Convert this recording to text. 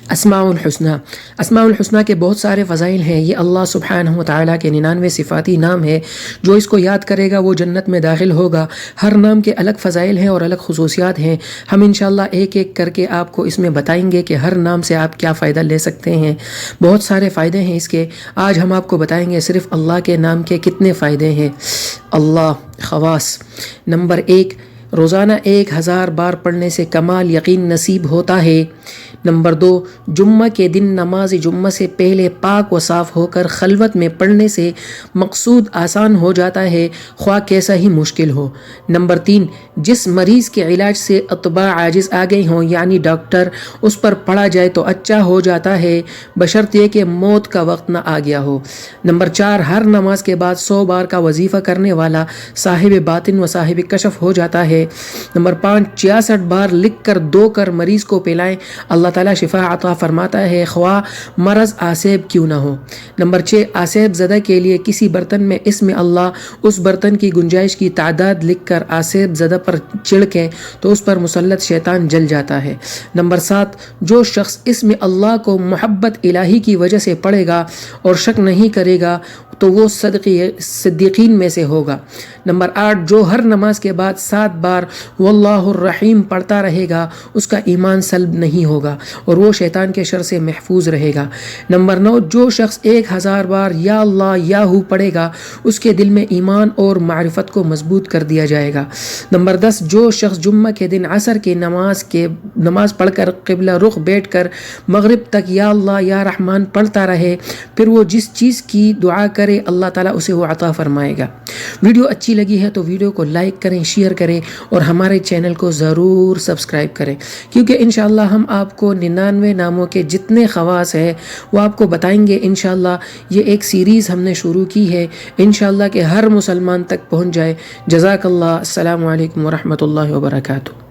اسماء الحسنہ، اسماء الحسنہ کے بہت سارے فضائل ہیں۔ یہ اللہ سبحانہ و تعالیٰ کے 99 صفاتی نام ہے۔ جو اس کو یاد کرے گا وہ جنت میں داخل ہوگا۔ ہر نام کے الگ فضائل ہیں اور الگ خصوصیات ہیں۔ ہم انشاءاللہ ایک ایک کر کے آپ کو اس میں بتائیں گے کہ ہر نام سے آپ کیا فائدہ لے سکتے ہیں۔ بہت سارے فائدے ہیں اس کے۔ آج ہم آپ کو بتائیں گے صرف اللہ کے نام کے کتنے فائدے ہیں۔ اللہ خواص۔ نمبر 1، روزانہ 1000 بار پڑھنے سے کمال یقین نصیب ہوتا ہے۔ نمبر 2، جمعہ کے دن نماز جمعہ سے پہلے پاک و صاف ہو کر خلوت میں پڑھنے سے مقصود آسان ہو جاتا ہے، خواہ کیسا ہی مشکل ہو۔ نمبر 3، جس مریض کے علاج سے اطباء عاجز آ گئے ہوں یعنی ڈاکٹر، اس پر پڑھا جائے تو اچھا ہو جاتا ہے، بشرطیہ کہ موت کا وقت نہ آ گیا ہو۔ نمبر 4، ہر نماز کے بعد 100 بار کا وظیفہ کرنے والا صاحب باطن و صاحب کشف ہو جاتا ہے۔ نمبر 5، 66 بار لکھ کر دو کر مریض کو پلائیں، اللہ تعالیٰ شفا عطا فرماتا ہے، خواہ مرض آسیب کیوں نہ ہو۔ نمبر 6، آسیب زدہ کے لیے کسی برتن میں اسم اللہ، اس برتن کی گنجائش کی تعداد لکھ کر آسیب زدہ پر چھڑکیں تو اس پر مسلط شیطان جل جاتا ہے۔ نمبر 7، جو شخص اسم اللہ کو محبت الہی کی وجہ سے پڑھے گا اور شک نہیں کرے گا تو وہ صدیقین میں سے ہوگا۔ نمبر 8، جو ہر نماز کے بعد 7 بار واللہ الرحیم پڑھتا رہے گا اس کا ایمان سلب نہیں ہوگا اور وہ شیطان کے شر سے محفوظ رہے گا۔ نمبر 9، جو شخص 1000 بار یا اللہ یا ہو پڑھے گا اس کے دل میں ایمان اور معرفت کو مضبوط کر دیا جائے گا۔ نمبر 10، جو شخص جمعہ کے دن عصر کی نماز پڑھ کر قبلہ رخ بیٹھ کر مغرب تک یا اللہ یا رحمان پڑھتا رہے، پھر وہ جس چیز کی دعا کرے اللہ تعالیٰ اسے وہ عطا فرمائے گا۔ ویڈیو اچھی لگی ہے تو ویڈیو کو لائک کریں، شیئر کریں اور ہمارے چینل کو ضرور سبسکرائب کریں، کیونکہ انشاءاللہ ہم آپ کو 99 ناموں کے جتنے خواص ہیں وہ آپ کو بتائیں گے۔ انشاءاللہ یہ ایک سیریز ہم نے شروع کی ہے، انشاءاللہ کہ ہر مسلمان تک پہنچ جائے۔ جزاک اللہ۔ السلام علیکم ورحمۃ اللہ وبرکاتہ۔